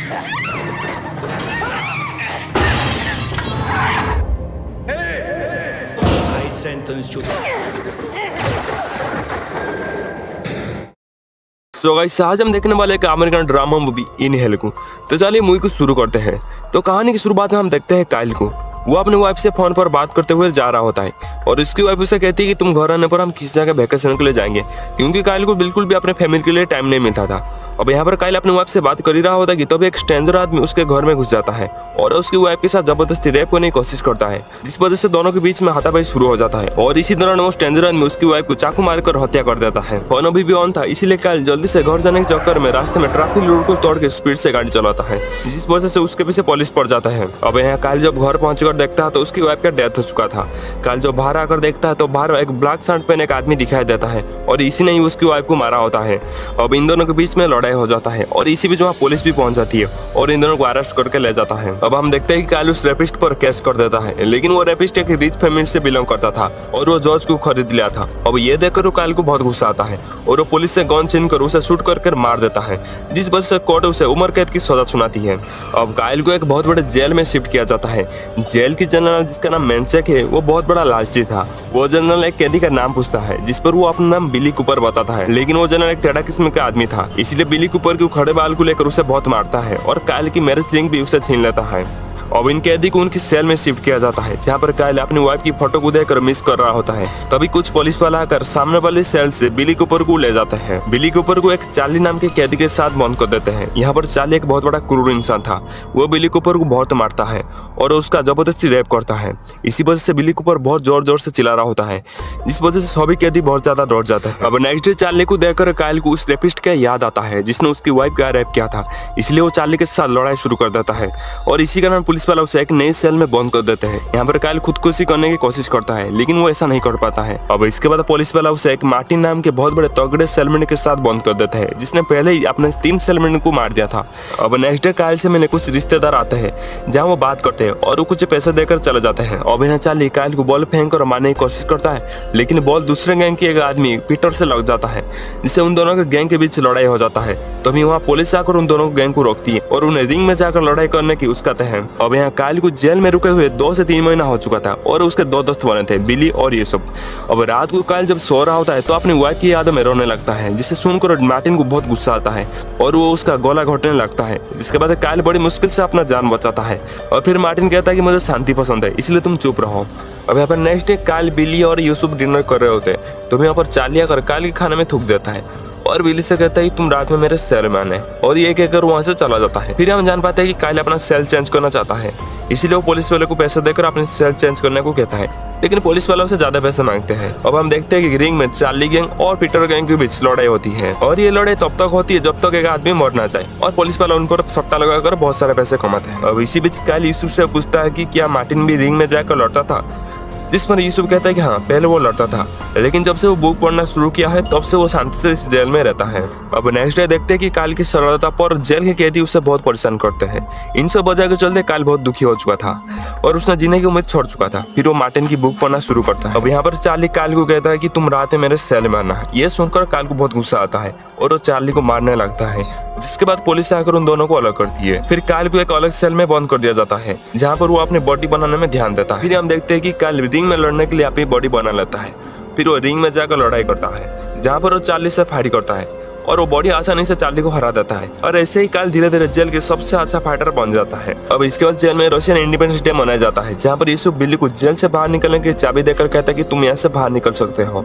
I sentenced you. So guys आज हम देखने वाले एक अमेरिकन ड्रामा मूवी इनहेल को। तो चलिए मूवी को शुरू करते हैं। तो कहानी की शुरुआत में हम देखते हैं काइल को। वो अपने वाइफ से फोन पर बात करते हुए जा रहा होता है और उसकी वाइफ उसे कहती है कि तुम घर आने पर हम किसी जगह वैकेशन के लिए जाएंगे, क्योंकि काइल को बिल्कुल भी अपने फैमिली के लिए टाइम नहीं मिलता था। अब यहाँ पर काइल अपनी वाइफ से बात कर ही रहा होता है कि तभी एक स्ट्रेंजर आदमी उसके घर में घुस जाता है और उसकी वाइफ के साथ जबरदस्ती रेप करने की कोशिश करता है, जिस वजह से दोनों के बीच में हाथापाई शुरू हो जाता है। और इसी दौरान वो स्ट्रेंजर आदमी उसकी वाइफ को चाकू मारकर हत्या कर देता है। फोन अभी भी ऑन था, इसीलिए काइल जल्दी से घर जाने के चक्कर में रास्ते में ट्रैफिक रूल को तोड़ के स्पीड से गाड़ी चलाता है, जिस वजह से उसके पीछे पुलिस पड़ जाता है। अब यहाँ काइल जब घर पहुंचकर देखता है तो उसकी वाइफ का डेथ हो चुका था। काइल जब बाहर आकर देखता है तो बाहर एक ब्लैक शर्ट पहने एक आदमी दिखाई देता है और इसी ने ही उसकी वाइफ को मारा होता है। अब इन दोनों के बीच में लड़ाई हो जाता है और इसी बीच वहाँ पुलिस भी पहुंच जाती है और इन दोनों को अरेस्ट करके ले जाता है। अब हम देखते हैं कि काइल उस रेपिस्ट पर केस कर देता है, लेकिन वो रेपिस्ट एक रिच फैमिली से बिलोंग करता था और वो जॉर्ज को खरीद लिया था। अब ये देखकर काइल को बहुत गुस्सा आता है और वो पुलिस से गन छीन कर उसे शूट करके मार देता है, जिस वजह से कोर्ट उसे उम्र कैद की सजा सुनाती है। अब काइल को एक बहुत बड़े जेल में शिफ्ट किया जाता है। जेल की जनरल जिसका नाम मेंचेक है वो बहुत बड़ा लालची था। वो जनरल एक कैदी का नाम पूछता है, जिस पर वो अपना नाम बिली कूपर बताता है, लेकिन वो जनरल एक टेढ़ा किस्म का आदमी था, इसलिए बिली कूपर के खड़े बाल को लेकर उसे बहुत मारता है और काइल की मैरिज रिंग भी उसे छीन लेता है। अब इन कैदी को उनकी सेल में शिफ्ट किया जाता है, जहाँ पर काइल अपनी वाइफ की फोटो को देखकर मिस कर रहा होता है। तभी कुछ पुलिस वाला आकर सामने वाली सेल से बिली कूपर को ले जाते हैं। बिली कूपर को एक चार्ली नाम के कैदी के साथ बंद कर देते हैं। यहाँ पर चार्ली एक बहुत बड़ा क्रूर इंसान था। वो बिली कूपर को बहुत मारता है और उसका जबरदस्ती रेप करता है। इसी वजह से बिली कूपर बहुत जोर जोर से चिल्ला रहा होता है, जिस वजह से सभी कैदी बहुत ज्यादा डर जाते हैं। अब नेक्स्ट डे चार्ली को देखकर काइल को उस रेपिस्ट का याद आता है जिसने उसकी वाइफ का रेप किया था, इसलिए वो चार्ली के साथ लड़ाई शुरू कर देता है और इसी कारण पुलिस वाला उसे एक नई सेल में बंद कर देते हैं। यहाँ पर काइल खुदकुशी करने की कोशिश करता है, लेकिन वो ऐसा नहीं कर पाता है। अब इसके बाद पुलिस वाला उसे एक मार्टिन नाम के बहुत बड़े तगड़े सेलमेट के साथ बंद कर देते हैं, जिसने पहले ही अपने 3 सेलमेट को मार दिया था। अब नेक्स्ट डे काइल से मिलने कुछ रिश्तेदार आते हैं, जहाँ वो बात करते हैं और वो कुछ पैसे देकर चले जाते हैं। अब यहाँ चार्ली काइल को बॉल फेंक कर मारने की कोशिश करता है, लेकिन बॉल दूसरे गैंग के एक आदमी पीटर से लग जाता है, जिससे उन दोनों के गैंग के बीच लड़ाई हो जाता है। तभी वहाँ पुलिस आकर उन दोनों गैंग को रोकती है और उन्हें रिंग में जाकर लड़ाई करने की उसकाते हैं। अब यहाँ काइल को जेल में रुके हुए 2 से 3 महीना हो चुका था और उसके 2 दोस्त बने थे, बिली और यूसुफ। अब रात को काइल जब सो रहा होता है तो अपनी वाइफ की यादों में रोने लगता है, जिसे सुनकर मार्टिन को बहुत गुस्सा आता है और वो उसका गला घोटने लगता है। जिसके बाद काइल बड़ी मुश्किल से अपना जान बचाता है और फिर मार्टिन कहता है कि मुझे शांति पसंद है, इसलिए तुम चुप रहो। अब यहाँ पर नेक्स्ट डे काइल, बिली और यूसुफ डिनर कर रहे होते हैं। तो यहाँ पर चार्ली आकर काइल के खाने में थूक देता है और बिली से कहता है कि तुम रात में मेरे सेल में आने, और ये कहकर वहां से चला जाता है। फिर हम जान पाते हैं कि काइल अपना सेल चेंज करना चाहता है, इसीलिए वो पुलिस वाले को पैसे देकर अपने सेल चेंज करने को कहता है, लेकिन पुलिस वालों से ज्यादा पैसे मांगते हैं। अब हम देखते हैं कि रिंग में चार्ली गैंग और पीटर गैंग के बीच लड़ाई होती है और ये लड़ाई तब तक होती है जब तक एक आदमी मर ना जाए और पुलिस वाला उन पर सट्टा लगाकर बहुत सारे पैसे कमाते हैं। अब इसी बीच काइल यूसुफ से पूछता है कि क्या मार्टिन भी रिंग में जाकर लड़ता था, जिस पर यूसुफ कहता है कि हाँ, पहले वो लड़ता था, लेकिन जब से वो बुक पढ़ना शुरू किया है तब से वो शांति से इस जेल में रहता है। अब नेक्स्ट डे देखते हैं कि काइल की सरलता पर जेल के कैदी उसे बहुत परेशान करते हैं। इन सब वजह के चलते काइल बहुत दुखी हो चुका था और उसने जीने की उम्मीद छोड़ चुका था। फिर वो मार्टिन की बुक पढ़ना शुरू करता है। अब यहाँ पर चार्ली काइल को कहता है कि तुम रात में मेरे सेल में आना। ये सुनकर काइल को बहुत गुस्सा आता है और वो चार्ली को मारने लगता है, जिसके बाद पुलिस आकर उन दोनों को अलग करती है। फिर काइल को एक अलग सेल में बंद कर दिया जाता है, जहाँ पर वो अपनी बॉडी बनाने में ध्यान देता है। फिर हम देखते हैं कि काइल रिंग में लड़ने के लिए अपनी बॉडी बना लेता है। फिर वो रिंग में जाकर लड़ाई करता है, जहाँ पर वो चार्ली से फाइट करता है और वो बॉडी आसानी से चार्ली को हरा देता है और ऐसे ही काइल धीरे धीरे जेल के सबसे अच्छा फाइटर बन जाता है। अब इसके बाद जेल में रशियन इंडिपेंडेंस डे मनाया जाता है, जहाँ पर यूसुफ बिली को जेल से बाहर निकलने की चाबी देकर कहता है कि तुम यहाँ से बाहर निकल सकते हो,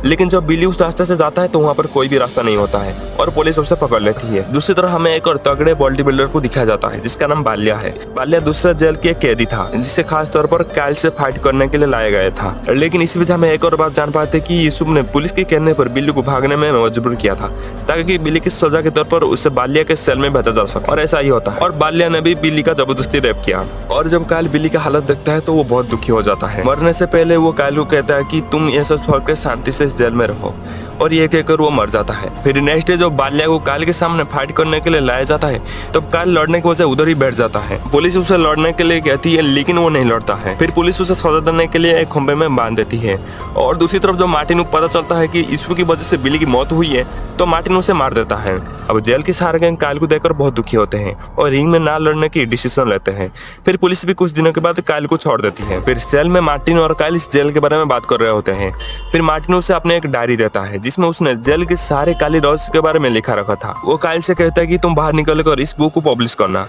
लेकिन जब बिली उस रास्ते से जाता है तो वहाँ पर कोई भी रास्ता नहीं होता है और पुलिस उसे पकड़ लेती है। दूसरी तरफ हमें एक और तगड़े बॉडी बिल्डर को दिखाया जाता है, जिसका नाम बाल्या है। बाल्या दूसरे जेल के एक कैदी था, जिसे खास तौर पर काइल से फाइट करने के लिए लाया गया था। लेकिन इसी वजह हमें एक और बात जान पाते कि यूसुफ ने पुलिस के कहने पर बिल्ली को भागने में मजबूर किया था, ताकि बिल्ली की सजा के तौर पर उसे बाल्या के सेल में भेजा जा सके। और ऐसा ही होता है और बाल्या ने भी बिल्ली का जबरदस्ती रेप किया। और जब काइल बिल्ली का हालत देखता है तो वो बहुत दुखी हो जाता है। मरने से पहले वो काइल को कहता है कि तुम ये सब छोड़कर शांति से इस जेल में रहो और ये कहकर वो मर जाता है। फिर नेक्स्ट डे जब बाल्या को काल के सामने फाइट करने के लिए लाया जाता है तब काल लड़ने की वजह उधर ही बैठ जाता है। पुलिस उसे लड़ने के लिए कहती है लेकिन वो नहीं लड़ता है। फिर पुलिस उसे सजा देने के लिए एक खंबे में बांध देती है। और दूसरी तरफ जब मार्टिन को पता चलता है कि ईश्वर की वजह से बिली की मौत हुई है तो मार्टिन उसे मार देता है। अब जेल के सारे गैंग काल को देखकर बहुत दुखी होते हैं और रिंग में ना लड़ने की डिसीजन लेते हैं। फिर पुलिस भी कुछ दिनों के बाद काल को छोड़ देती है। फिर सेल में मार्टिन और काल इस जेल के बारे में बात कर रहे होते हैं। फिर मार्टिन उसे अपने एक डायरी देता है जिसमें उसने जेल के सारे काली रहस्य के बारे में लिखा रखा था। वो काल से कहता है कि तुम बाहर निकलकर इस बुक को पब्लिश करना।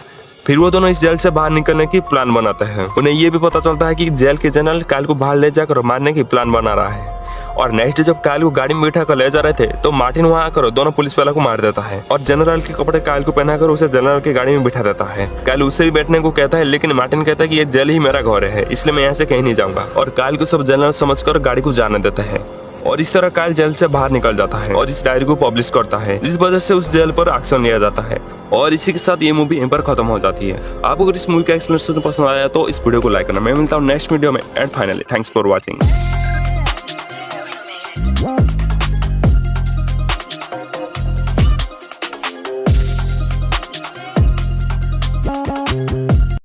फिर वो दोनों इस जेल से बाहर निकलने की प्लान बनाते हैं। उन्हें ये भी पता चलता है कि जेल के जनरल काल को बाहर ले जाकर मारने की प्लान बना रहा है। और नेक्स्ट जब काल को गाड़ी में बैठा कर ले जा रहे थे तो मार्टिन वहां आकर दोनों पुलिस वालों को मार देता है और जनरल के कपड़े काल को पहनाकर उसे जनरल की गाड़ी में बिठा देता है। काल उससे भी बैठने को कहता है लेकिन मार्टिन कहता है कि ये जेल ही मेरा घर है इसलिए मैं यहाँ से कहीं नहीं जाऊंगा। और काल को सब जनरल समझकर गाड़ी को जाने देता है और इस तरह काल जेल से बाहर निकल जाता है और इस डायरी को पब्लिश करता है जिस वजह से उस जेल पर एक्शन लिया जाता है। और इसी के साथ ये मूवी यहीं पर खत्म हो जाती है। आपको अगर इस मूवी का एक्सप्लेनेशन पसंद आया तो इस वीडियो को लाइक करना। मैं मिलता हूँ नेक्स्ट वीडियो में and finally thanks for watching.